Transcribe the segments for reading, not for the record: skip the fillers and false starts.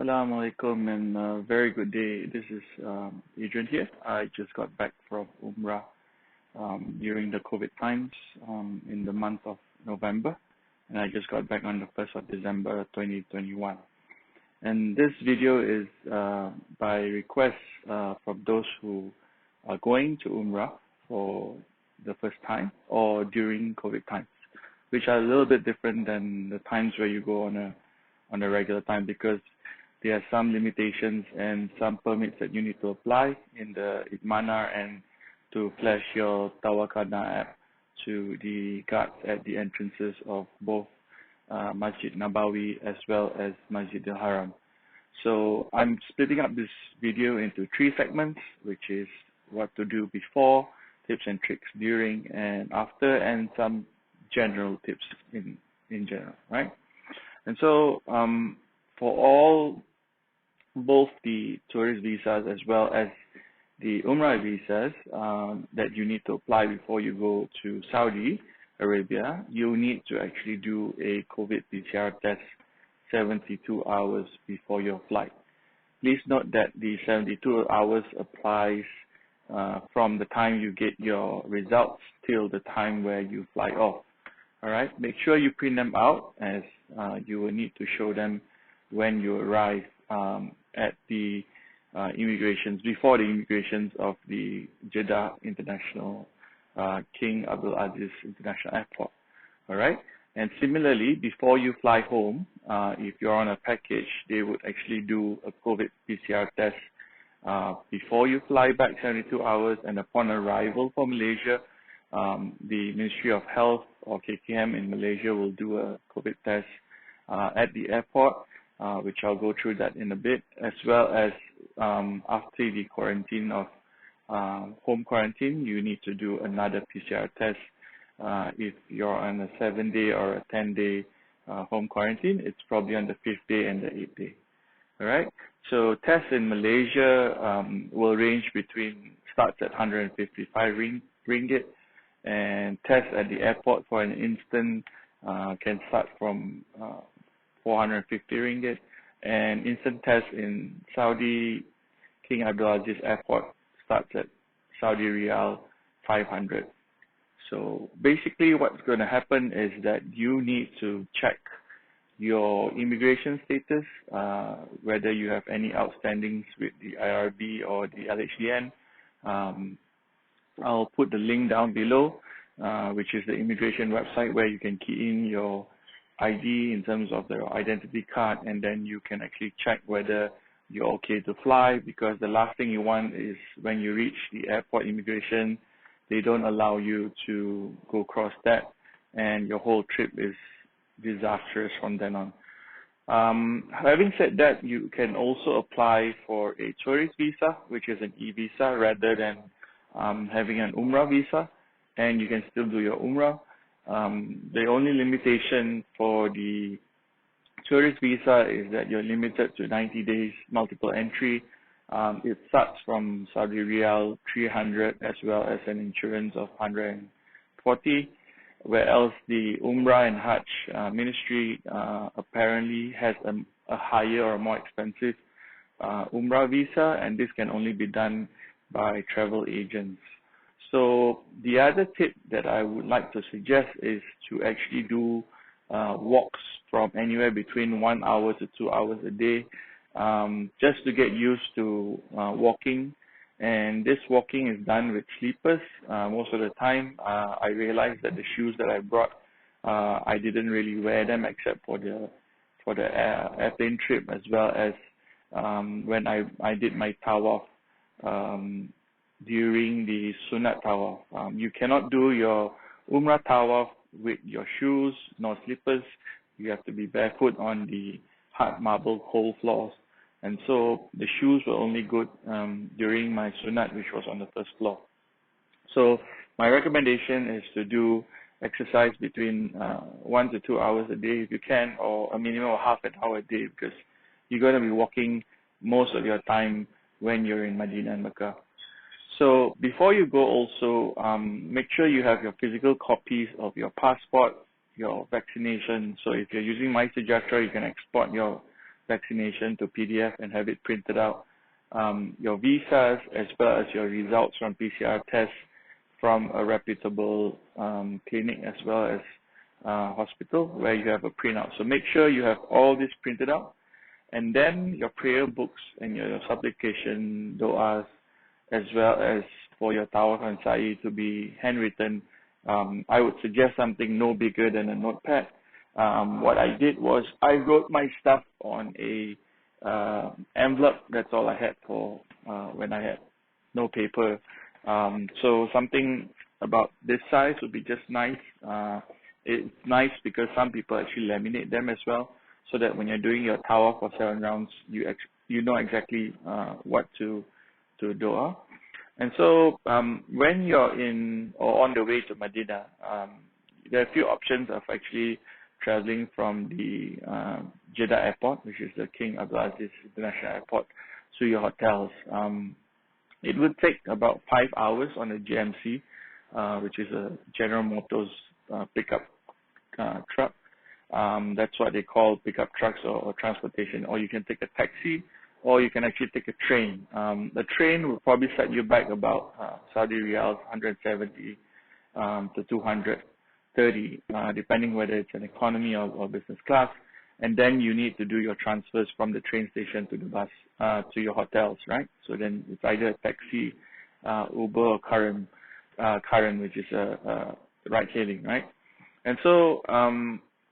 Assalamu alaikum and very good day. This is Adrian here. I just got back from Umrah during the COVID times in the month of November, and I just got back on the 1st of December 2021. And this video is by request from those who are going to Umrah for the first time or during COVID times, which are a little bit different than the times where you go on a regular time, because there are some limitations and some permits that you need to apply in the Eatmarna and to flash your Tawakkalna app to the guards at the entrances of both Masjid Nabawi as well as Masjid Haram. So I'm splitting up this video into 3 segments, which is what to do before, tips and tricks during and after, and some general tips in general, right? And so for both the tourist visas as well as the Umrah visas that you need to apply before you go to Saudi Arabia, you need to actually do a COVID PCR test 72 hours before your flight. Please note that the 72 hours applies from the time you get your results till the time where you fly off. All right, make sure you print them out, as you will need to show them when you arrive at the immigrations, before the immigrations of the Jeddah International King Abdulaziz International Airport. All right, and similarly, before you fly home, if you're on a package, they would actually do a COVID PCR test before you fly back 72 hours, and upon arrival for Malaysia, the Ministry of Health or KKM in Malaysia will do a COVID test at the airport, which I'll go through that in a bit, as well as after the quarantine of home quarantine, you need to do another PCR test. If you're on a 7-day or a 10-day home quarantine, it's probably on the 5th day and the 8th day. All right. So tests in Malaysia will range between, starts at 155 ringgit, and tests at the airport for an instant can start from 450 ringgit, and instant test in Saudi King Abdulaziz Airport starts at Saudi Riyal 500. So basically what's going to happen is that you need to check your immigration status, whether you have any outstandings with the IRB or the LHDN. I'll put the link down below, which is the immigration website where you can key in your ID in terms of the identity card, and then you can actually check whether you're okay to fly, because the last thing you want is when you reach the airport immigration, they don't allow you to go across that, and your whole trip is disastrous from then on. Having said that, you can also apply for a tourist visa, which is an e-visa rather than having an Umrah visa, and you can still do your Umrah. The only limitation for the tourist visa is that you're limited to 90 days multiple entry. It starts from Saudi Riyal 300 as well as an insurance of 140, whereas the Umrah and Hajj ministry apparently has a higher or more expensive Umrah visa, and this can only be done by travel agents. So the other tip that I would like to suggest is to actually do walks from anywhere between 1 hour to 2 hours a day, just to get used to walking. And this walking is done with sleepers most of the time. I realized that the shoes that I brought, I didn't really wear them except for the airplane trip, as well as when I did my tawaf during the sunat tawaf. You cannot do your Umrah tawaf with your shoes nor slippers. You have to be barefoot on the hard marble cold floors, and so the shoes were only good during my sunat, which was on the first floor. So my recommendation is to do exercise between 1 to 2 hours a day if you can, or a minimum of half an hour a day, because you're going to be walking most of your time when you're in Medina Mecca. So before you go also, make sure you have your physical copies of your passport, your vaccination. So if you're using MySejahtera, you can export your vaccination to PDF and have it printed out, your visas, as well as your results from PCR tests from a reputable clinic as well as hospital where you have a printout. So make sure you have all this printed out, and then your prayer books and your supplication du'as, as well as for your tawaf and sa'i to be handwritten. I would suggest something no bigger than a notepad. What I did was I wrote my stuff on a envelope. That's all I had for when I had no paper. So something about this size would be just nice. It's nice because some people actually laminate them as well, so that when you're doing your tawaf for 7 rounds, you know exactly what to do. And so when you're in or on the way to Medina, there are a few options of actually traveling from the Jeddah airport, which is the King Abdulaziz International Airport, to your hotels. It would take about 5 hours on a GMC, which is a General Motors pickup truck. That's what they call pickup trucks or transportation. Or you can take a taxi, or you can actually take a train. The train will probably set you back about Saudi Riyals, 170 to 230, depending whether it's an economy or business class. And then you need to do your transfers from the train station to the bus to your hotels, right? So then it's either a taxi, Uber, or Current, which is a ride-hailing, right? And so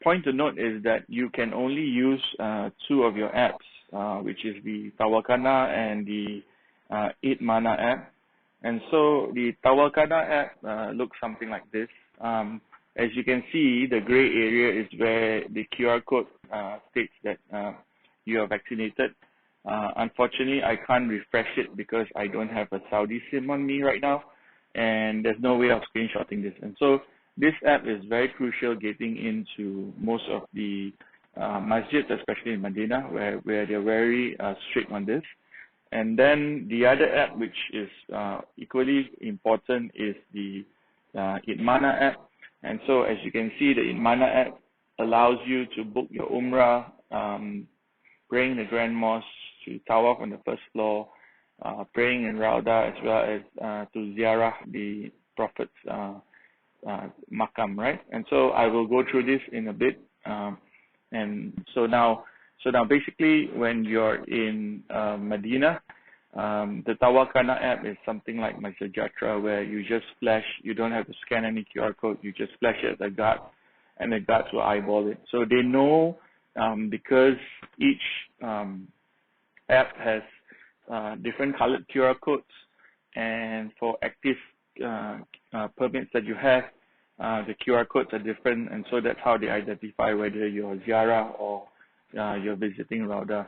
point to note is that you can only use 2 of your apps, which is the Tawakkalna and the Eatmarna app. And so the Tawakkalna app looks something like this. As you can see, the gray area is where the QR code states that you are vaccinated. Unfortunately, I can't refresh it because I don't have a Saudi SIM on me right now, and there's no way of screenshotting this. And so this app is very crucial getting into most of the masjids, especially in Medina, where they're very strict on this. And then the other app, which is equally important, is the Eatmarna app. And so as you can see, the Eatmarna app allows you to book your Umrah, praying in the Grand Mosque, to tawaf on the first floor, praying in Rawdah, as well as to ziarah the Prophet's Makam, right? And so I will go through this in a bit. And so now basically when you're in Medina, the Tawakkalna app is something like my Sajatra, where you just flash, you don't have to scan any QR code, you just flash it at the guard, and the guards will eyeball it. So they know, because each app has different colored QR codes, and for active permits that you have, the QR codes are different, and so that's how they identify whether you're ziarah or you're visiting Rawdah.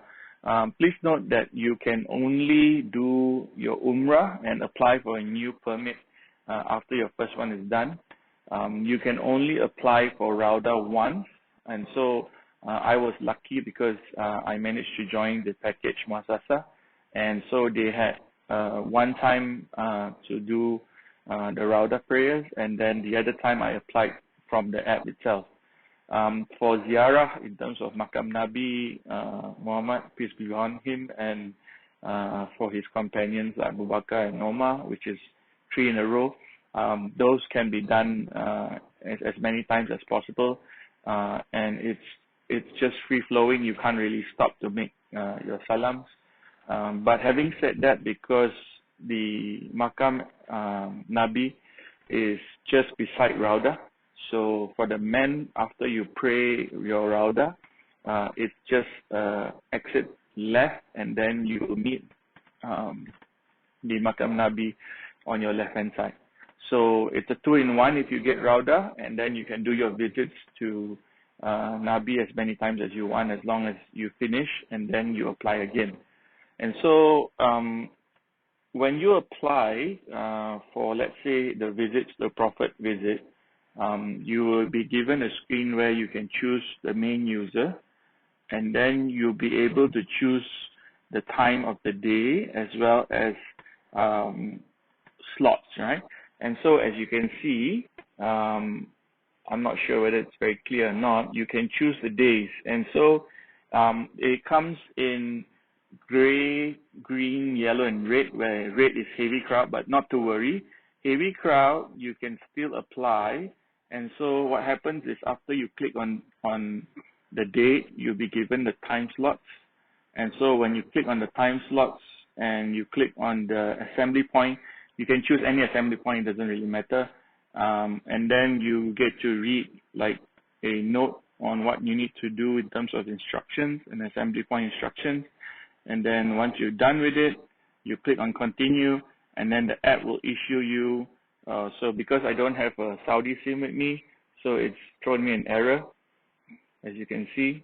Please note that you can only do your Umrah and apply for a new permit after your first one is done. You can only apply for Rawdah once, and so I was lucky because I managed to join the package Muassasa, and so they had one time to do the Rawdah prayers, and then the other time I applied from the app itself. For ziarah, in terms of Makam Nabi Muhammad, peace be on him, and for his companions like Abu Bakr and Omar, which is 3 in a row, those can be done as many times as possible, and it's just free flowing. You can't really stop to make your salams. But having said that, because the Makam Nabi is just beside Rawdah, so for the men, after you pray your Rawdah, it's just exit left, and then you will meet the Makam Nabi on your left hand side. So it's a 2-in-1 if you get Rawdah, and then you can do your visits to Nabi as many times as you want, as long as you finish, and then you apply again. And so when you apply for, let's say, the visits, the Prophet visit, you will be given a screen where you can choose the main user, and then you'll be able to choose the time of the day as well as slots, right? And so as you can see, I'm not sure whether it's very clear or not, you can choose the days. And so It comes in gray, green, yellow, and red, where red is heavy crowd, but not to worry. Heavy crowd, you can still apply. And so what happens is after you click on the date, you'll be given the time slots. And so when you click on the time slots and you click on the assembly point, you can choose any assembly point, it doesn't really matter. And then you get to read like a note on what you need to do in terms of instructions and assembly point instructions. And then once you're done with it, you click on continue, and then the app will issue you. So because I don't have a Saudi SIM with me, so it's thrown me an error. As you can see,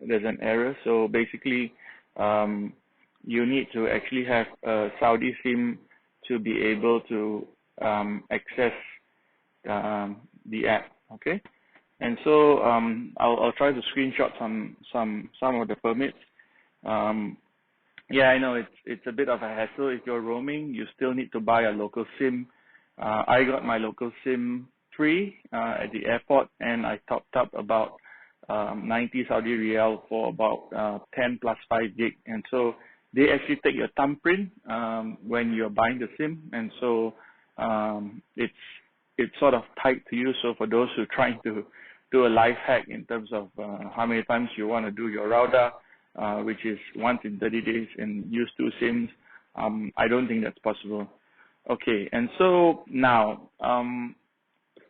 there's an error. So basically, you need to actually have a Saudi SIM to be able to access the app. Okay, and so I'll try to screenshot some of the permits. Yeah, I know it's a bit of a hassle. If you're roaming, you still need to buy a local SIM. I got my local SIM free at the airport, and I topped up about 90 Saudi Riyal for about 10 plus 5 gig. And so they actually take your thumbprint when you're buying the SIM, and so it's sort of tied to you. So for those who are trying to do a life hack in terms of how many times you want to do your Rawdah, which is once in 30 days, and use 2 SIMs, I don't think that's possible. Okay, and so now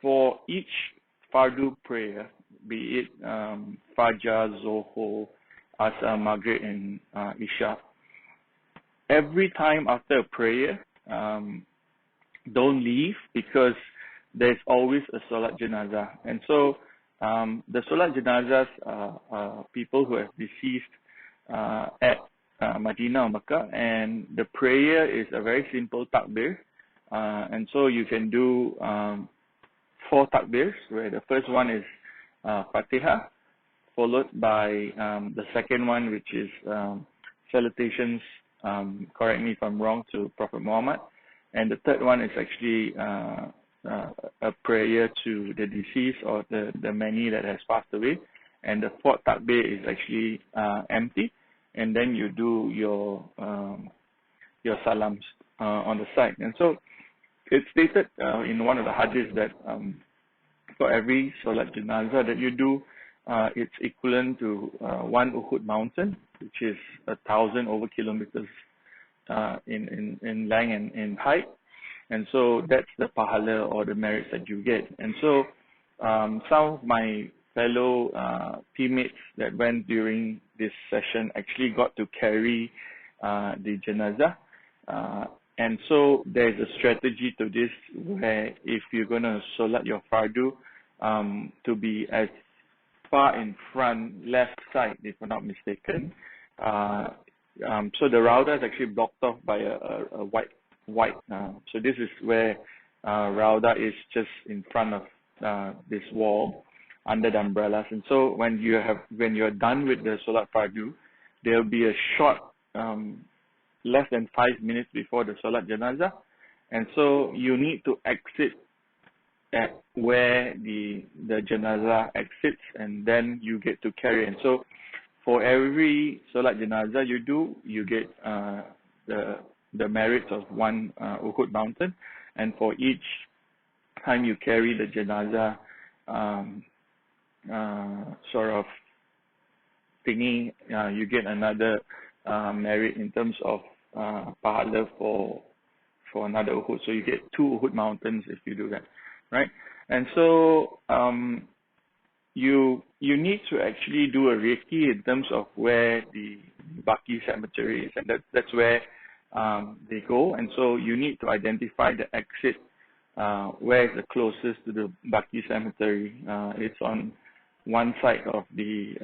for each Fardu prayer, be it Fajr, Zohor, Asar, Maghrib, and Isha, every time after a prayer, don't leave, because there's always a Salat Janazah. And so the Salat Janazahs are people who have deceased at Madinah Makkah, and the prayer is a very simple takbir, and so you can do 4 takbirs, where the first one is Fatiha, followed by the second one, which is salutations, correct me if I'm wrong, to Prophet Muhammad, and the third one is actually a prayer to the deceased or the many that has passed away, and the 4th takbir is actually empty, and then you do your salams on the side. And so it's stated in one of the hadiths that for every Salat Janazah that you do, it's equivalent to 1 Uhud mountain, which is 1,000 over kilometers in length and in height. And so that's the pahala or the merits that you get. And so some of my fellow teammates that went during this session actually got to carry the janazah. And so there's a strategy to this, where if you're going to solat your fardu, to be as far in front, left side, if I'm not mistaken. So the Rawdah is actually blocked off by a white. So this is where Rawdah is, just in front of this wall under the umbrellas. And so when you're done with the Salat Fardu, there will be a short, less than 5 minutes before the Salat Janazah. And so you need to exit at where the Janazah exits, and then you get to carry. And so for every Salat Janazah you do, you get the merits of 1 Uhud mountain, and for each time you carry the Janazah sort of thingy, you get another merit in terms of pahala for another Uhud. So you get 2 Uhud mountains if you do that, right? And so you need to actually do a recce in terms of where the Baqi cemetery is, and that's where they go. And so you need to identify the exit, where is the closest to the Baqi cemetery. It's on one side of the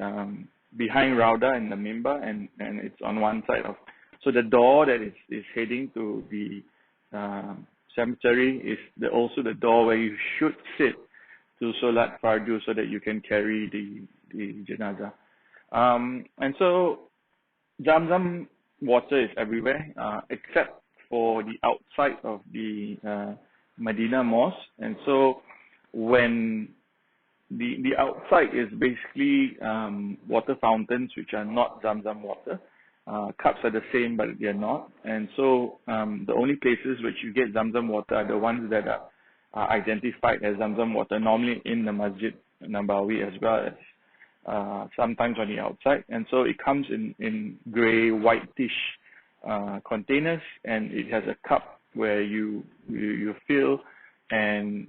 behind Rawdah and the Mimbar, and it's on one side of, so the door that is heading to the cemetery is also the door where you should sit to Salat Fardu, so that you can carry the Janazah. And so Zamzam water is everywhere, except for the outside of the Medina Mosque. And so when the outside is basically water fountains which are not Zamzam water. Cups are the same, but they're not. And so the only places which you get Zamzam water are the ones that are identified as Zamzam water, normally in the Masjid Nabawi, as well as sometimes on the outside. And so it comes in grey, whitish containers, and it has a cup where you fill, and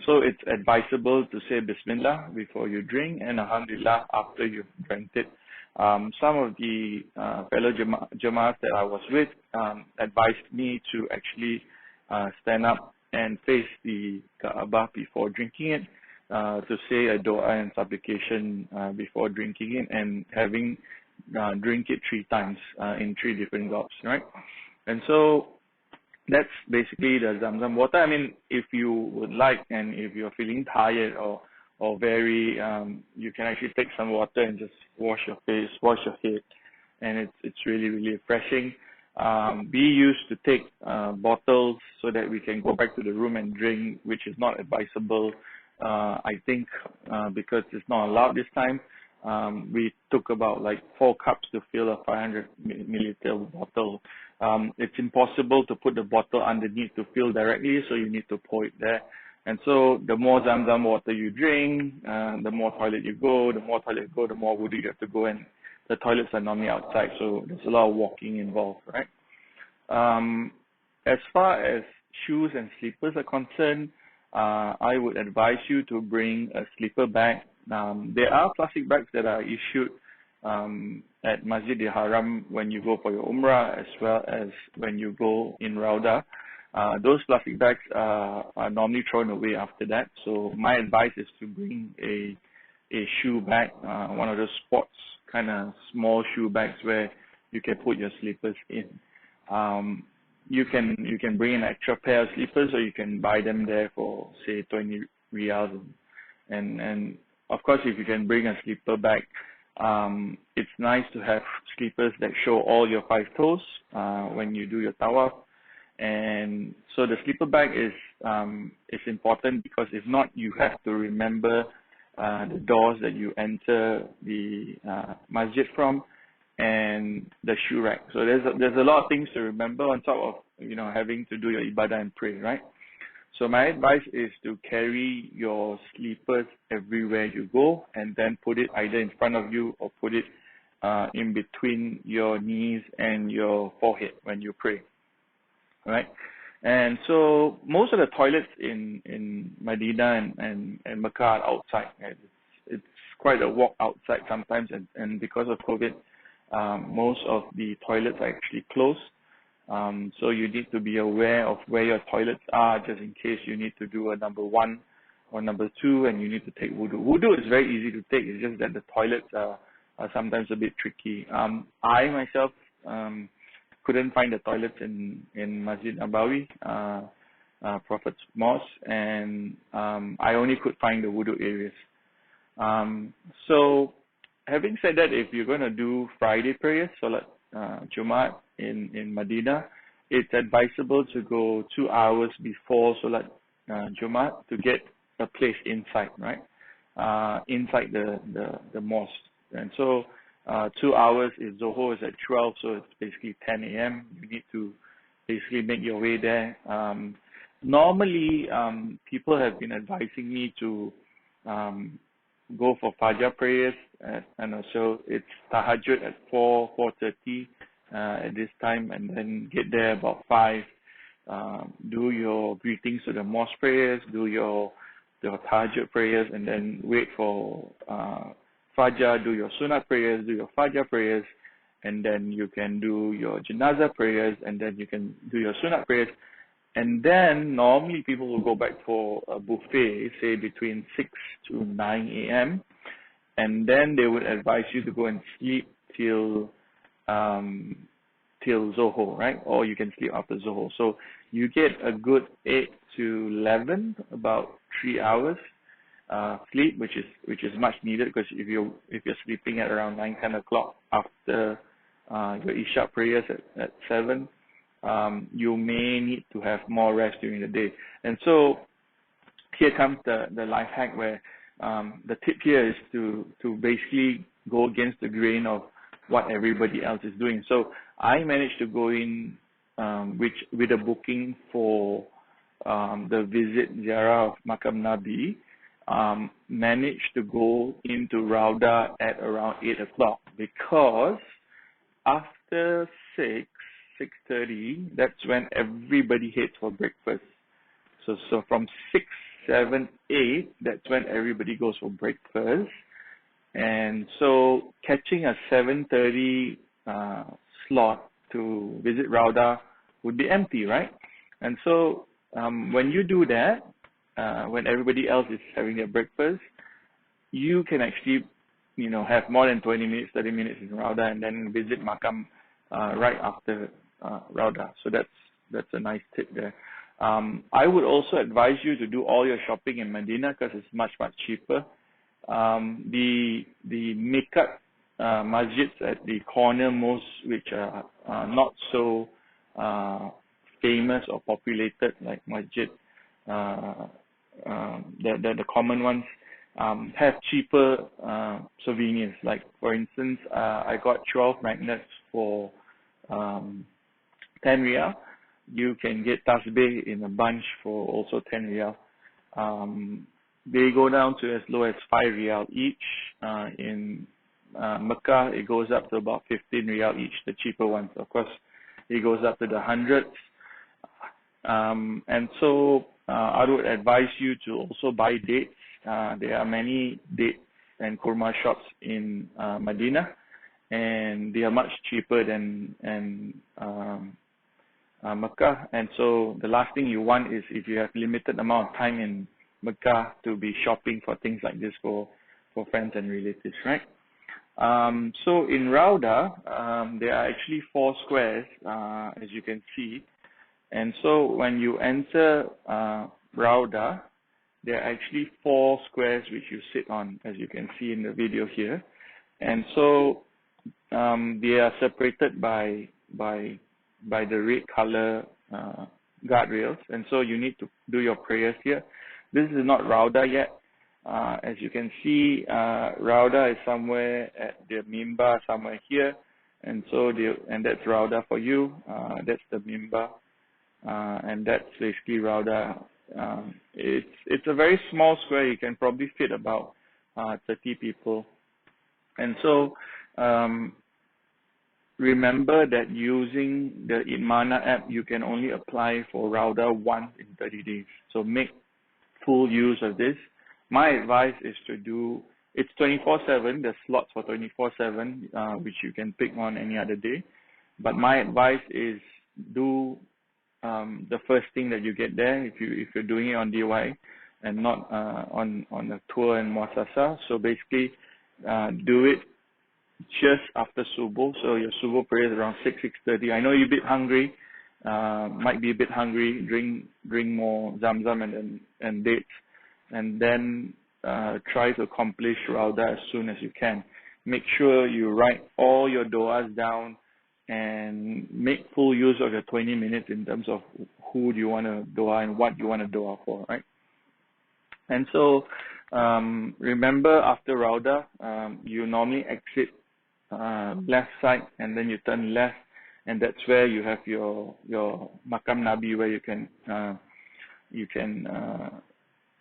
so it's advisable to say Bismillah before you drink, and Alhamdulillah after you've drank it. Some of the fellow Jamaat that I was with advised me to actually stand up and face the Kaaba before drinking it, to say a dua and supplication before drinking it, and having drink it 3 times in 3 different gulps, right? And so that's basically the Zamzam water. I mean, if you would like, and if you're feeling tired or very, you can actually take some water and just wash your face, wash your head, and it's really, really refreshing. We used to take bottles so that we can go back to the room and drink, which is not advisable. I think because it's not allowed this time. We took about like 4 cups to fill a 500 milliliter bottle. It's impossible to put the bottle underneath to fill directly, so you need to pour it there. And so the more Zamzam water you drink, the more toilet you go, the more wudu you have to go, and the toilets are normally outside, so there's a lot of walking involved, right? As far as shoes and slippers are concerned, I would advise you to bring a slipper bag. There are plastic bags that are issued at Masjid Haram when you go for your Umrah, as well as when you go in Rawdah. Those plastic bags are normally thrown away after that. So my advice is to bring a shoe bag, one of those sports kind of small shoe bags where you can put your slippers in. You can bring an extra pair of slippers, or you can buy them there for say 20 riyals. And of course, if you can bring a slipper bag, it's nice to have slippers that show all your 5 toes when you do your tawaf. And so the slipper bag is important, because if not, you have to remember the doors that you enter the masjid from, and the shoe rack. So there's a lot of things to remember on top of having to do your ibadah and pray, right? So my advice is to carry your slippers everywhere you go, and then put it either in front of you or put it in between your knees and your forehead when you pray. Right, and so most of the toilets in Medina and Mecca are outside. It's quite a walk outside sometimes, and because of COVID, most of the toilets are actually closed. So you need to be aware of where your toilets are, just in case you need to do a number 1 or number 2, and you need to take wudu. Wudu is very easy to take. It's just that the toilets are sometimes a bit tricky. I myself couldn't find the toilets in Masjid Nabawi, Prophet's Mosque, and I only could find the wudu areas. So having said that, if you're going to do Friday prayers, Salat Jumat in Medina, it's advisable to go 2 hours before Salat Jumat to get a place inside, right? Inside the mosque. And so 2 hours, if Zohor is at 12, so it's basically 10 a.m. You need to basically make your way there. Normally, people have been advising me to go for Fajr prayers, and also it's Tahajjud at 4:30 at this time, and then get there about 5. Do your greetings to the mosque prayers, do your Tahajjud prayers, and then wait for Fajr, do your sunat prayers, do your Fajr prayers, and then you can do your Janazah prayers, and then you can do your sunat prayers. And then normally people will go back for a buffet, say between 6 to 9 a.m. And then they would advise you to go and sleep till Zohor, right? Or you can sleep after Zohor. So you get a good 8 to 11, about 3 hours sleep, which is much needed, because if you're sleeping at around 9-10 o'clock after your Isha prayers at 7, you may need to have more rest during the day. And so here comes the life hack, where the tip here is to basically go against the grain of what everybody else is doing. So I managed to go in with a booking for the visit ziarah of Makam Nabi, managed to go into Rawdah at around 8 o'clock, because after 6:30, that's when everybody heads for breakfast. So from 6, 7, 8, that's when everybody goes for breakfast. And so catching a 7:30 slot to visit Rawdah would be empty, right? And so when you do that, when everybody else is having their breakfast, you can actually, have more than 20 minutes, 30 minutes in Rawdah, and then visit Makam right after Rawdah. So that's a nice tip there. I would also advise you to do all your shopping in Medina, because it's much cheaper. The Mecca masjids at the corner most, which are not so famous or populated, like Masjid, the common ones, have cheaper souvenirs. Like, for instance, I got 12 magnets for 10 riyal. You can get tasbih in a bunch for also 10 riyal. They go down to as low as 5 riyal each. In Mecca, it goes up to about 15 riyal each, the cheaper ones. Of course, it goes up to the hundreds. And so I would advise you to also buy dates. There are many dates and kurma shops in Medina, and they are much cheaper than Mecca. And so the last thing you want is, if you have limited amount of time in Mecca, to be shopping for things like this for friends and relatives, right? So in Rawdah, there are actually 4 squares, as you can see. And so when you enter Rawdah, there are actually 4 squares which you sit on, as you can see in the video here. And so they are separated by the red color guardrails. And so you need to do your prayers here. This is not Rawdah yet. As you can see, Rawdah is somewhere at the mimbar, somewhere here. And so that's Rawdah for you. That's the mimbar. And that's basically Rawdah. It's a very small square. You can probably fit about 30 people. And so remember that using the Eatmarna app, you can only apply for Rawdah once in 30 days. So make full use of this. My advice is to do, it's 24/7, there's slots for 24/7, which you can pick on any other day. But my advice is do the first thing that you get there, if you're doing it on DIY and not on a tour and muassasa. So basically, do it just after subuh. So your subuh prayer is around 6:30. I know you're a bit hungry, might be a bit hungry. Drink more zamzam and dates, and then try to accomplish Rawdah as soon as you can. Make sure you write all your du'as down and make full use of your 20 minutes in terms of who do you want to dua and what you want to dua for, right? And so remember, after Rawdah, you normally exit left side, and then you turn left, and that's where you have your Makam Nabi, where you can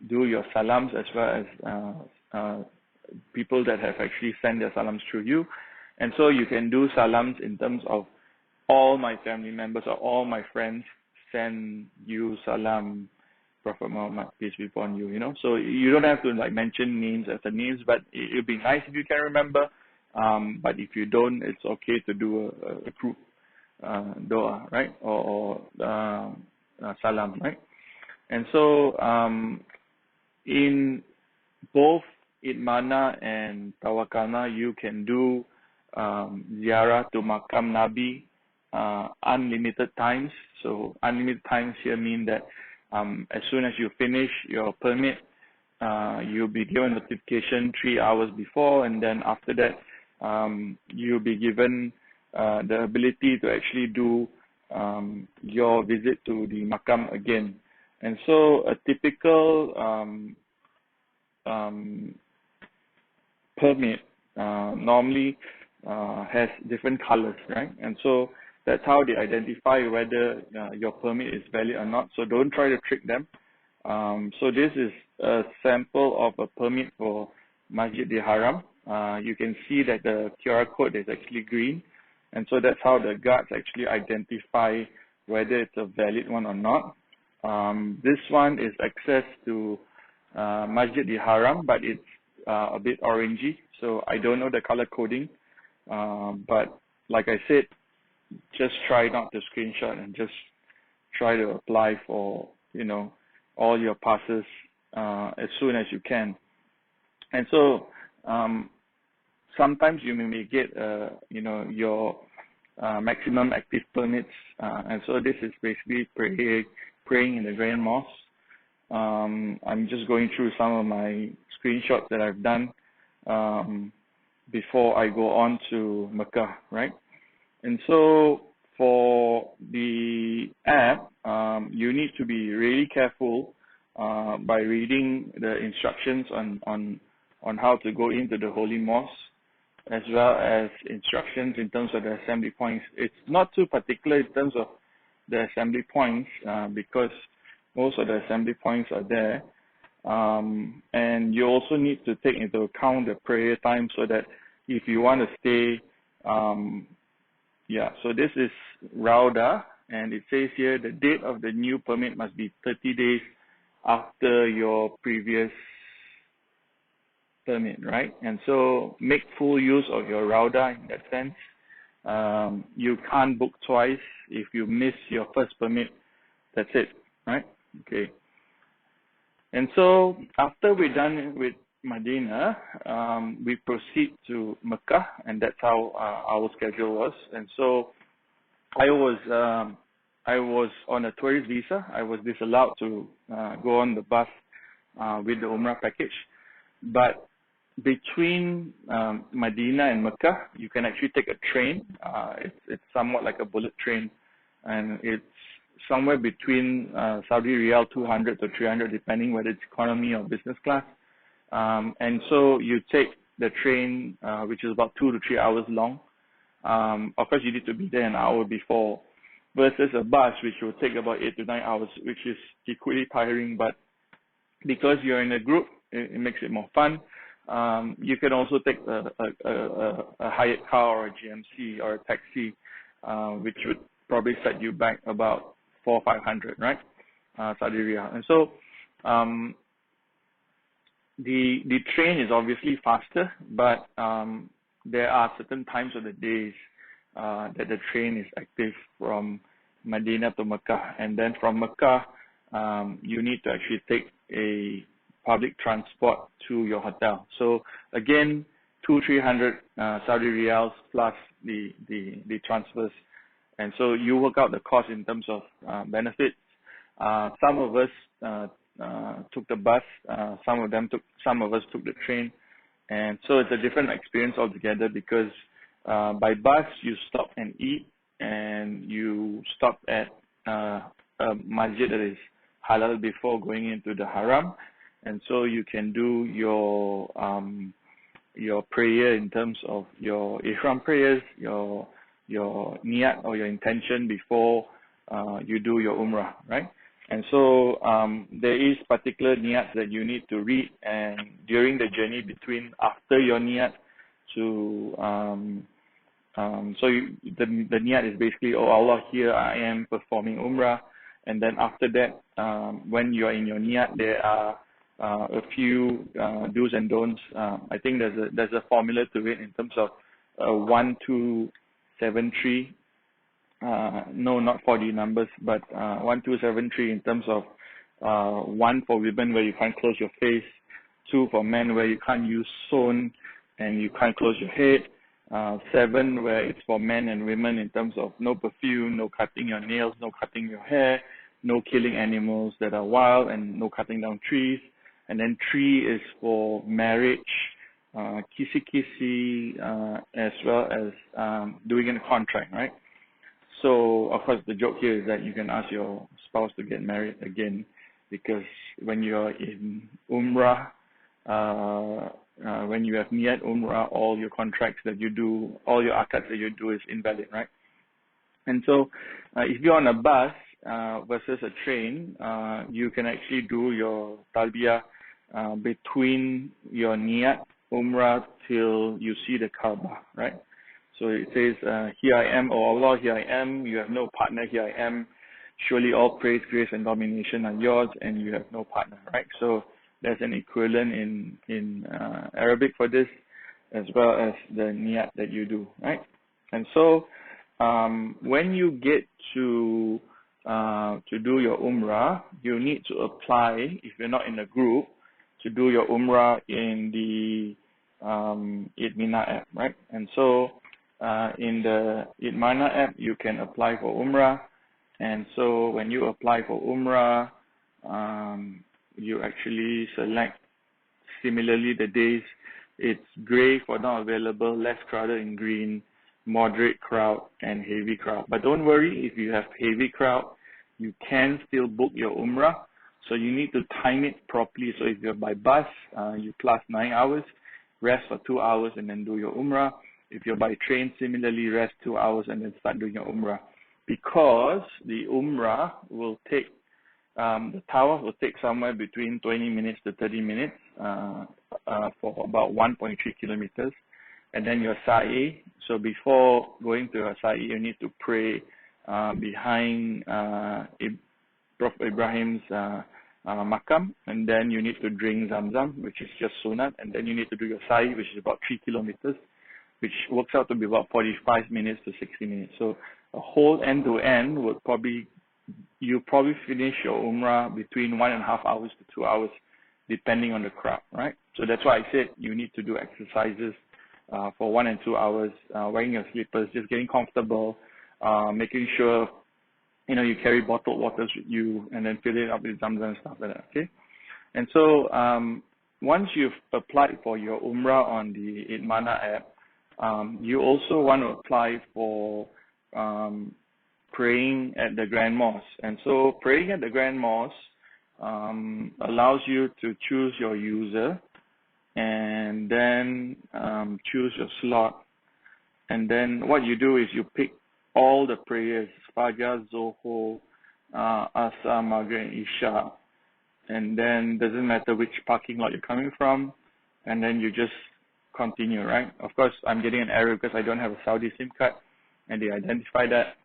do your salams, as well as people that have actually sent their salams through you. And so you can do salams in terms of all my family members or all my friends send you salam, Prophet Muhammad, peace be upon you, So you don't have to mention names as the names, but it would be nice if you can remember. But if you don't, it's okay to do a group dua, right? Or salam, right? And so in both Eatmarna and Tawakkalna, you can do ziarah to Makam Nabi unlimited times. So unlimited times here mean that as soon as you finish your permit, you'll be given notification 3 hours before, and then after that you'll be given the ability to actually do your visit to the Makam again. And so a typical permit normally has different colors, right? And so that's how they identify whether your permit is valid or not. So don't try to trick them. So this is a sample of a permit for Masjid Haram. You can see that the QR code is actually green, and so that's how the guards actually identify whether it's a valid one or not. This one is access to Masjid Haram, but it's a bit orangey, so I don't know the color coding. But like I said, just try not to screenshot and just try to apply for, all your passes as soon as you can. And so sometimes you may get, your maximum active permits. And so this is basically praying in the Grand Mosque. I'm just going through some of my screenshots that I've done before I go on to Mecca, right? And so for the app, you need to be really careful by reading the instructions on how to go into the Holy Mosque, as well as instructions in terms of the assembly points. It's not too particular in terms of the assembly points because most of the assembly points are there. And you also need to take into account the prayer time, so that if you want to stay, so this is Rawdah, and it says here the date of the new permit must be 30 days after your previous permit, right? And so make full use of your Rawdah in that sense. You can't book twice. If you miss your first permit, that's it, right? Okay. And so after we're done with Medina, we proceed to Mecca, and that's how our schedule was. And so I was on a tourist visa. I was disallowed to go on the bus with the Umrah package. But between Medina and Mecca, you can actually take a train. It's somewhat like a bullet train, and it's somewhere between Saudi Riyal 200 to 300, depending whether it's economy or business class. And so you take the train, which is about 2 to 3 hours long. Of course, you need to be there an hour before, versus a bus, which will take about 8 to 9 hours, which is equally tiring. But because you're in a group, it makes it more fun. You can also take a hired car or a GMC or a taxi, which would probably set you back about 400 or 500, right? Saudi Riyal. And so the train is obviously faster, but there are certain times of the days that the train is active from Medina to Mecca, and then from Mecca you need to actually take a public transport to your hotel. So again, 200-300 Saudi Riyals plus the transfers, and so you work out the cost in terms of benefits. Some of us took the bus, some of us took the train, and so it's a different experience altogether, because by bus you stop and eat, and you stop at a masjid that is halal before going into the Haram, and so you can do your prayer in terms of your ihram prayers, your niyat or your intention before you do your umrah, right? And so there is particular niyat that you need to read, and during the journey between after your niyat to the niyat is basically, oh Allah, here I am performing umrah. And then after that, when you are in your niyat, there are a few do's and don'ts. I think there's a formula to it in terms of 1, 2, 7, 3. No, not for the numbers, but 1, 2, 7, 3 in terms of 1 for women, where you can't close your face; 2 for men, where you can't use sewn and you can't close your head; 7 where it's for men and women in terms of no perfume, no cutting your nails, no cutting your hair, no killing animals that are wild, and no cutting down trees. And then 3 is for marriage, kisi-kisi, as well as doing a contract, right? So, of course, the joke here is that you can ask your spouse to get married again, because when you're in Umrah, when you have niyat umrah, all your contracts that you do, all your akad that you do is invalid, right? And so if you're on a bus versus a train, you can actually do your talbiyah between your niyat umrah till you see the Kaaba, right? So it says, here I am, O Allah, here I am, you have no partner, here I am, surely all praise, grace, and domination are yours, and you have no partner, right? So there's an equivalent in Arabic for this, as well as the niyat that you do, right? And so when you get to do your umrah, you need to apply, if you're not in a group, to do your umrah in the Eatmarna app, right? And so in the Eatmarna app, you can apply for umrah. And so when you apply for umrah, you actually select similarly the days. It's gray for not available, less crowded in green, moderate crowd, and heavy crowd. But don't worry, if you have heavy crowd, you can still book your umrah. So you need to time it properly. So if you're by bus, you class 9 hours, rest for 2 hours, and then do your umrah. If you're by train, similarly, rest 2 hours and then start doing your umrah. Because the umrah will take, the tawaf will take somewhere between 20 minutes to 30 minutes for about 1.3 kilometers. And then your sa'i, so before going to your sa'i, you need to pray behind Prophet Ibrahim's makam, and then you need to drink zamzam, which is just sunat, and then you need to do your sa'i, which is about 3 kilometers, which works out to be about 45 minutes to 60 minutes. So a whole end-to-end would you probably finish your umrah between 1.5 hours to 2 hours, depending on the crowd, right? So that's why I said you need to do exercises for 1 and 2 hours, wearing your slippers, just getting comfortable, making sure you carry bottled waters with you, and then fill it up with zamzam and stuff like that. Okay, and so once you've applied for your umrah on the Eatmarna app, you also want to apply for praying at the Grand Mosque. And so praying at the Grand Mosque allows you to choose your user and then choose your slot. And then what you do is you pick all the prayers, Fajr, Zohor, Asar, Maghrib, and Isha. And then doesn't matter which parking lot you're coming from, and then you just continue, right? Of course, I'm getting an error because I don't have a Saudi SIM card, and they identify that.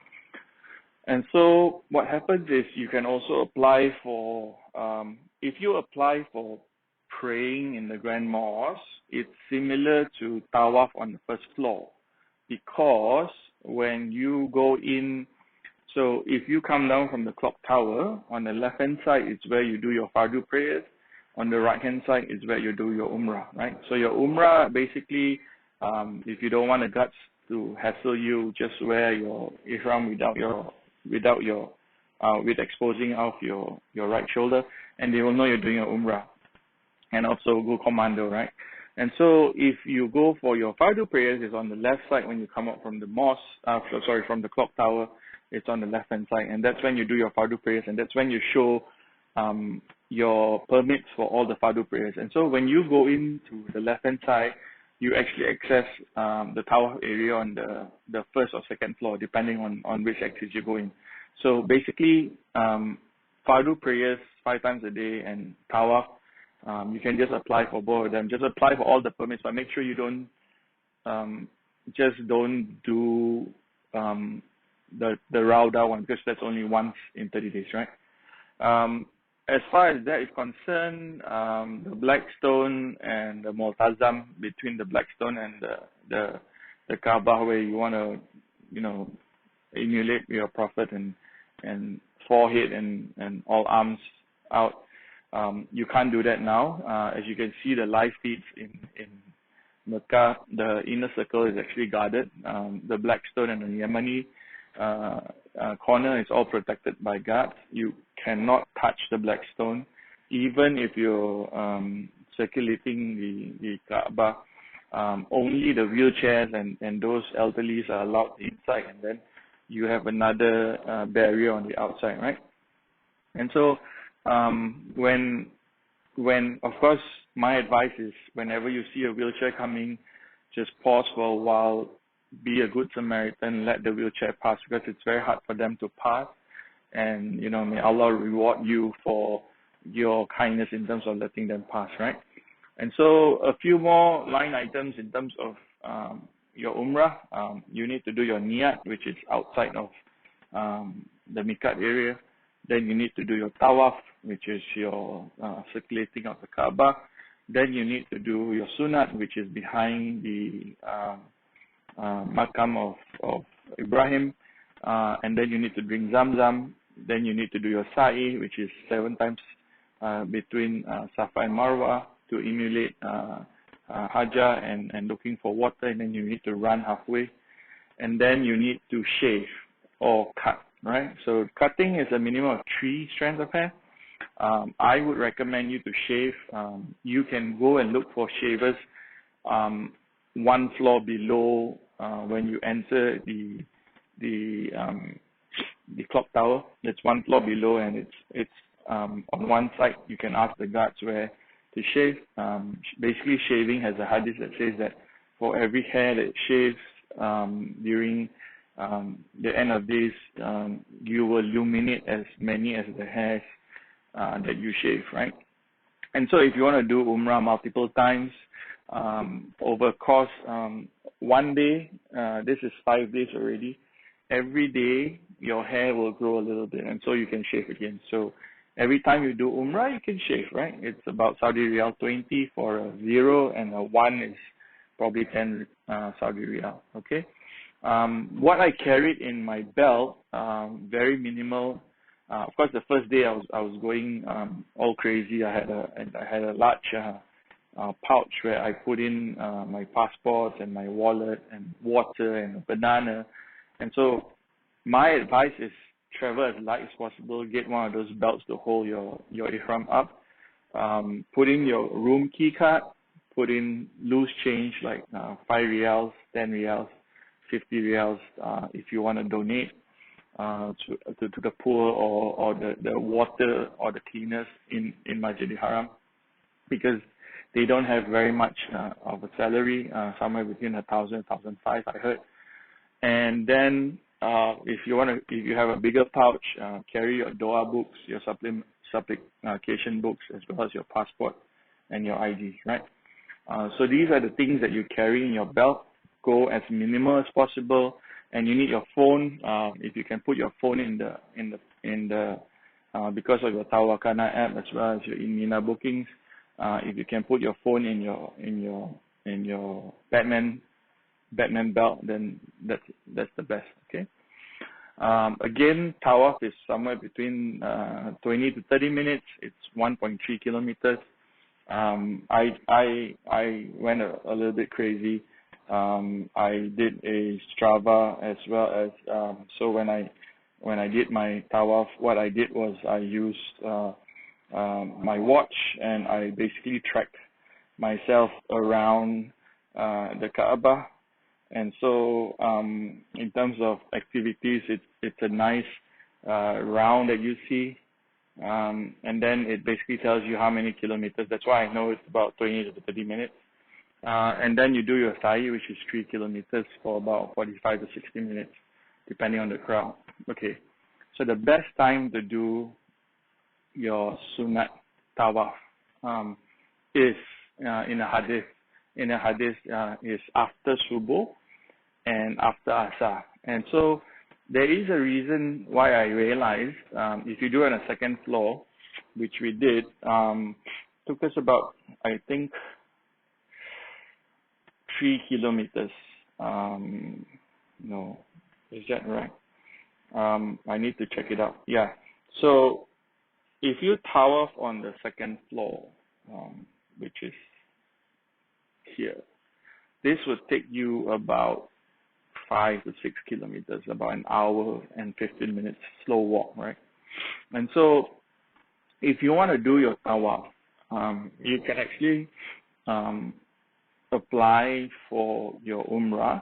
And so what happens is you can also apply for, if you apply for praying in the Grand Mosque, it's similar to tawaf on the first floor, because when you go in, so if you come down from the clock tower, on the left-hand side is where you do your fardu prayers, on the right-hand side is where you do your umrah, right? So your umrah, basically, if you don't want the guards to hassle you, just wear your ihram with exposing of your right shoulder, and they will know you're doing your umrah, and also go commando, right? And so if you go for your fardu prayers, it's on the left side when you come up from the mosque, from the clock tower, it's on the left-hand side, and that's when you do your fardu prayers, and that's when you show your permits for all the fardu prayers. And so when you go into the left-hand side, you actually access the tawaf area on the first or second floor, depending on which exit you go in. So basically, fardu prayers 5 times a day and tawaf, you can just apply for both of them. Just apply for all the permits, but make sure you don't do the Rawdah one, because that's only once in 30 days, right? As far as that is concerned, the Blackstone and the Multazam, between the Blackstone and the Kaaba, where you want to, emulate your Prophet and forehead and all arms out, you can't do that now. As you can see, the live feeds in Mecca, the inner circle is actually guarded. The Blackstone and the Yemeni corner is all protected by guards. You cannot touch the Blackstone, even if you're circulating the Kaaba. Only the wheelchairs and those elderlies are allowed inside, and then you have another barrier on the outside, right? And so when of course my advice is whenever you see a wheelchair coming, just pause for a while, be a good Samaritan, let the wheelchair pass, because it's very hard for them to pass. And, may Allah reward you for your kindness in terms of letting them pass, right? And so a few more line items in terms of your Umrah. You need to do your Niyat, which is outside of the Miqat area. Then you need to do your Tawaf, which is your circulating of the Kaaba. Then you need to do your sunat, which is behind the Maqam of Ibrahim. And then you need to drink Zamzam. Then you need to do your Sa'i, which is 7 times between Safa and Marwa to emulate Hajjah and looking for water. And then you need to run halfway. And then you need to shave or cut, right? So cutting is a minimum of 3 strands of hair. I would recommend you to shave. You can go and look for shavers 1 floor below when you enter the clock tower. It's 1 floor below, and it's on one side. You can ask the guards where to shave. Basically, shaving has a hadith that says that for every hair that shaves during the end of days, you will illuminate as many as the hairs that you shave, right? And so if you want to do Umrah multiple times over course, 1 day, this is 5 days already. Every day your hair will grow a little bit, and so you can shave again. So every time you do Umrah, you can shave, right? It's about Saudi Riyal 20 for a 0, and a 1 is probably 10 Saudi Riyal, okay? What I carried in my belt, very minimal. Of course, the first day I was going all crazy. I had a large pouch where I put in my passport and my wallet and water and a banana. And so my advice is travel as light as possible. Get one of those belts to hold your ihram up. Put in your room key card. Put in loose change like 5 riyals, 10 riyals, 50 riyals if you want to donate to the poor or the water or the cleaners in Masjid Haram, because they don't have very much of a salary, somewhere between 1,000 and 1,500, I heard. And then if you have a bigger pouch, carry your Dua books, your supplication books, as well as your passport and your ID, right? So these are the things that you carry in your belt. Go as minimal as possible, and you need your phone. If you can put your phone in the because of your Tawakkalna app as well as your Mina bookings. If you can put your phone in your Batman belt, then that's the best. Okay. Again, Tawaf is somewhere between 20 to 30 minutes. It's 1.3 kilometers. I went a little bit crazy. I did a Strava as well as so when I did my Tawaf, what I did was I used my watch, and I basically tracked myself around the Kaaba. And so in terms of activities, it's a nice round that you see. And then it basically tells you how many kilometers. That's why I know it's about 20 to 30 minutes. And then you do your Sa'i, which is 3 kilometers for about 45 to 60 minutes, depending on the crowd. Okay. So the best time to do your sunat tawaf is in a hadith. In a hadith is after subuh and after asar. And so there is a reason why I realized if you do it on a second floor, which we did, took us about, I think, 3 kilometers. No, is that right? I need to check it out. Yeah. So if you tawaf on the second floor, which is here, this would take you about 5 to 6 kilometers, about an hour and 15 minutes slow walk, right? And so if you want to do your tawaf, you can actually apply for your umrah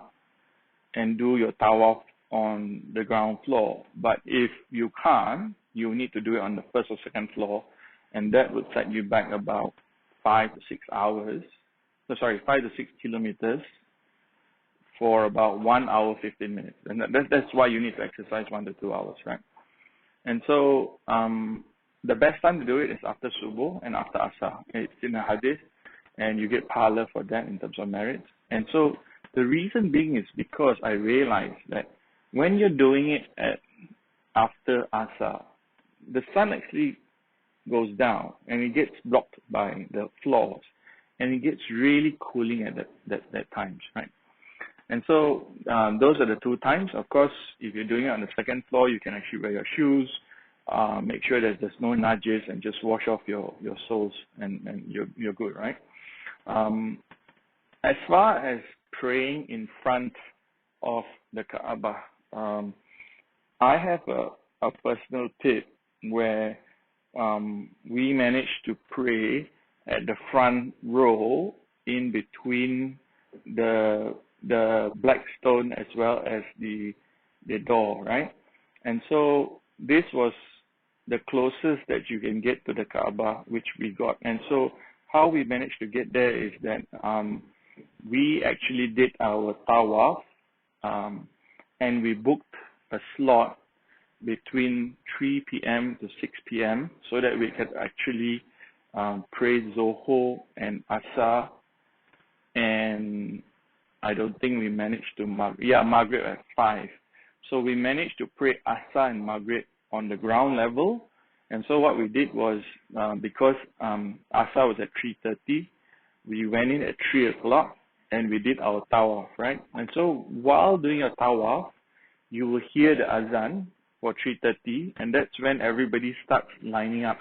and do your tawaf on the ground floor. But if you can't, you need to do it on the first or second floor, and that would set you back about 5 to 6 hours, 5 to 6 kilometers for about 1 hour 15 minutes, and that's why you need to exercise 1 to 2 hours, right? And so the best time to do it is after subuh and after asar. It's in a hadith, and you get pahala for that in terms of merits. And so the reason being is because I realized that when you're doing it after asar, the sun actually goes down and it gets blocked by the floors, and it gets really cooling at that times, right? And so those are the 2 times. Of course, if you're doing it on the second floor, you can actually wear your shoes, make sure that there's no najis, and just wash off your soles, and you're good, right? As far as praying in front of the Kaaba, I have a personal tip where we managed to pray at the front row in between the black stone as well as the door, right? And so this was the closest that you can get to the Kaaba, which we got. And so how we managed to get there is that we actually did our tawaf, and we booked a slot between 3 p.m. to 6 p.m. so that we could actually pray Zohor and Asar, and I don't think we managed to Maghrib at 5. So we managed to pray Asar and Maghrib on the ground level. And so what we did was, because Asar was at 3:30, we went in at 3 o'clock and we did our tawaf, right? And so while doing your tawaf, you will hear the azan for 3:30, and that's when everybody starts lining up.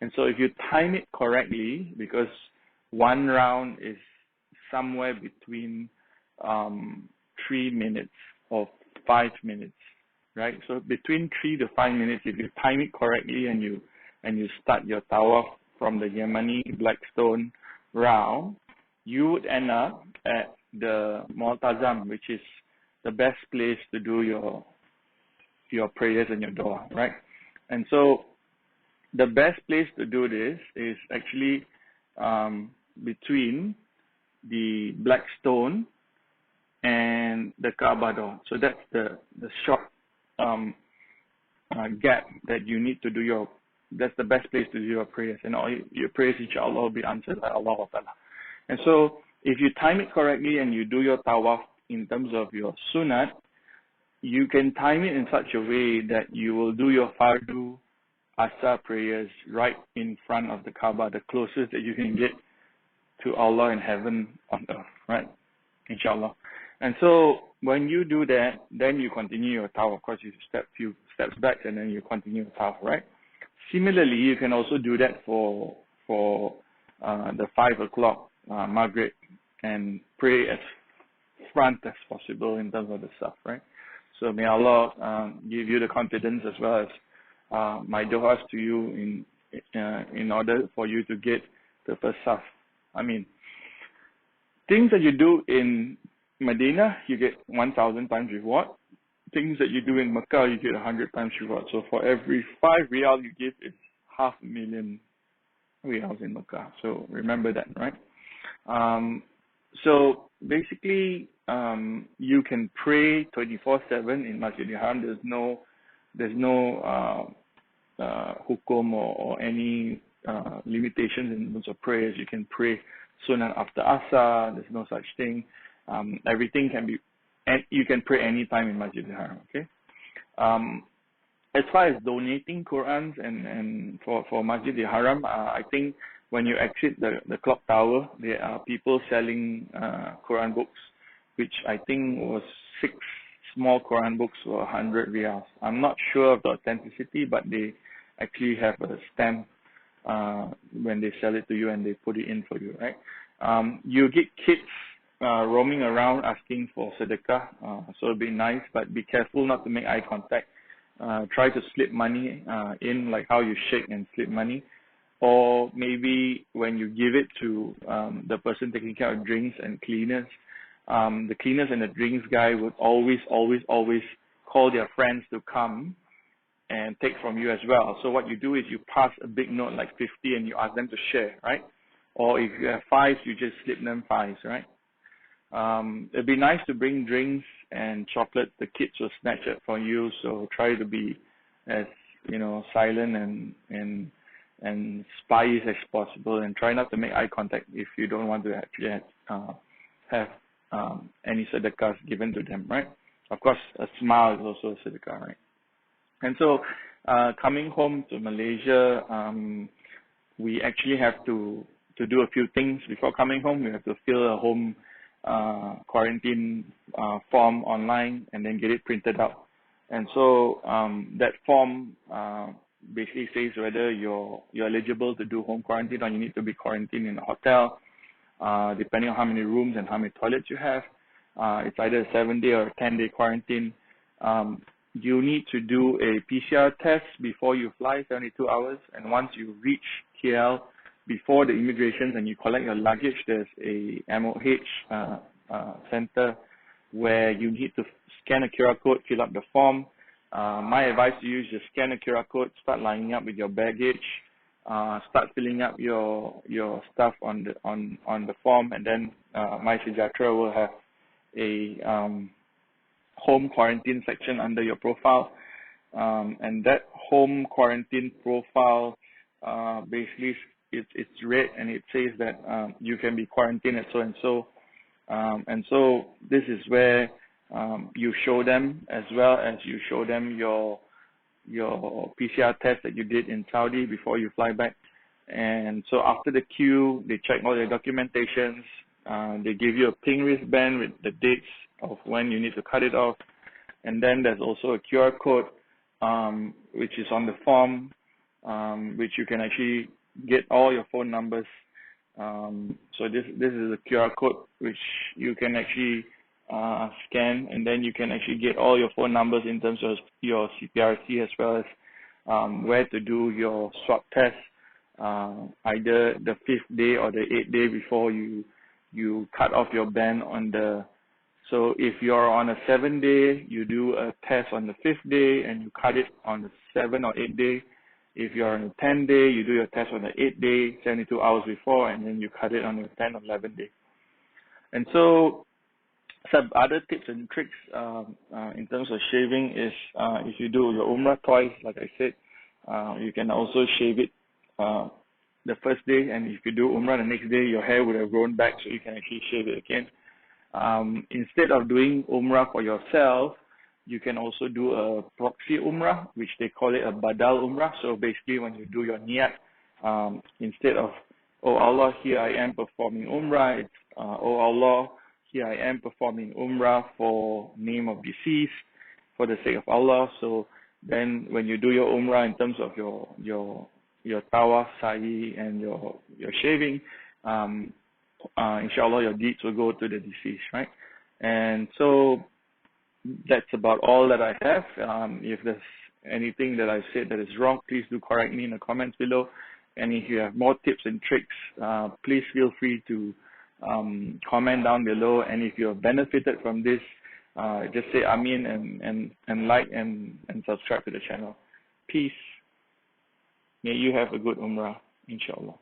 And so if you time it correctly, because one round is somewhere between 3 minutes or 5 minutes, right? So between 3 to 5 minutes, if you time it correctly and you start your tawaf from the Yemeni Blackstone round, you would end up at the Multazam, which is the best place to do your prayers and your dua, right? And so the best place to do this is actually between the Blackstone and the Kaaba door. So that's the short gap that you need to do that's the best place to do your prayers, and all your prayers, inshallah, will be answered by Allah Ta'ala. And so if you time it correctly and you do your tawaf in terms of your sunat, you can time it in such a way that you will do your fardu asar prayers right in front of the Kaaba, the closest that you can get to Allah in heaven on earth, right? Inshallah. And so when you do that, then you continue your tawaf. Of course, you step few steps back and then you continue your tawaf, right? Similarly, you can also do that for the 5 o'clock Maghrib, and pray as front as possible in terms of the stuff, right? So may Allah give you the confidence as well as my du'as to you in order for you to get the first saf. I mean, things that you do in Medina, you get 1,000 times reward. Things that you do in Mecca, you get 100 times reward. So for every 5 riyal you give, it's 500,000 riyals in Mecca. So remember that, right? So basically, you can pray 24/7 in Masjid Haram. There's no hukum or any limitations in terms of prayers. You can pray sunat after asar. There's no such thing. Everything can be, and you can pray anytime in Masjid Haram. Okay. As far as donating Qurans and for Masjid Haram, I think when you exit the clock tower, there are people selling Quran books, which I think was 6 small Quran books for 100 riyals. I'm not sure of the authenticity, but they actually have a stamp when they sell it to you and they put it in for you, right? You get kids roaming around asking for sedekah, so it'll be nice, but be careful not to make eye contact. Try to slip money in, like how you shake and slip money. Or maybe when you give it to the person taking care of drinks and cleaners, the cleaners and the drinks guy would always call their friends to come and take from you as well. So what you do is you pass a big note like 50 and you ask them to share, right? or if you have fives, you just slip them fives, right? It'd be nice to bring drinks and chocolate. The kids will snatch it from you, so try to be as silent and spies as possible, and try not to make eye contact if you don't want to actually have any sadaqahs given to them, right? Of course, a smile is also a sadaqah, right? And so, coming home to Malaysia, we actually have to do a few things before coming home. We have to fill a home quarantine form online and then get it printed out. And so that form basically says whether you're eligible to do home quarantine or you need to be quarantined in a hotel, depending on how many rooms and how many toilets you have. It's either a 7-day or a 10-day quarantine. You need to do a PCR test before you fly, 72 hours. And once you reach KL, before the immigrations and you collect your luggage, there's a MOH center where you need to scan a QR code, fill up the form. My advice to you is just scan a QR code, start lining up with your baggage, start filling up your stuff on the form, and then my Sejatra will have a home quarantine section under your profile, and that home quarantine profile basically it's red and it says that you can be quarantined at so and so this is where you show them, as well as you show them your PCR test that you did in Saudi before you fly back. And so after the queue, they check all your documentations. They give you a pink wristband with the dates of when you need to cut it off. And then there's also a QR code, which is on the form, which you can actually get all your phone numbers. So this is a QR code which you can actually scan, and then you can actually get all your phone numbers in terms of your CPRC, as well as where to do your swab test, either the 5th day or the 8th day before you cut off your band on the. So if you're on a 7-day, you do a test on the 5th day and you cut it on the 7th or 8th day. If you're on a 10-day, you do your test on the 8th day, 72 hours before, and then you cut it on the 10th or 11th day. And so some other tips and tricks in terms of shaving is if you do your Umrah twice, like I said, you can also shave it the first day, and if you do Umrah the next day, your hair would have grown back, so you can actually shave it again. Instead of doing Umrah for yourself, you can also do a Proxy Umrah, which they call it a Badal Umrah. So basically, when you do your niyat, instead of, oh Allah, here I am performing Umrah, it's, oh Allah, here I am performing Umrah for name of deceased, for the sake of Allah. So then when you do your Umrah in terms of your tawaf, sa'i, and your shaving, inshallah, your deeds will go to the deceased, right? And so that's about all that I have. If there's anything that I said that is wrong, please do correct me in the comments below. And if you have more tips and tricks, please feel free to comment down below. And if you have benefited from this, just say Ameen and like and subscribe to the channel. Peace. May you have a good Umrah, inshallah.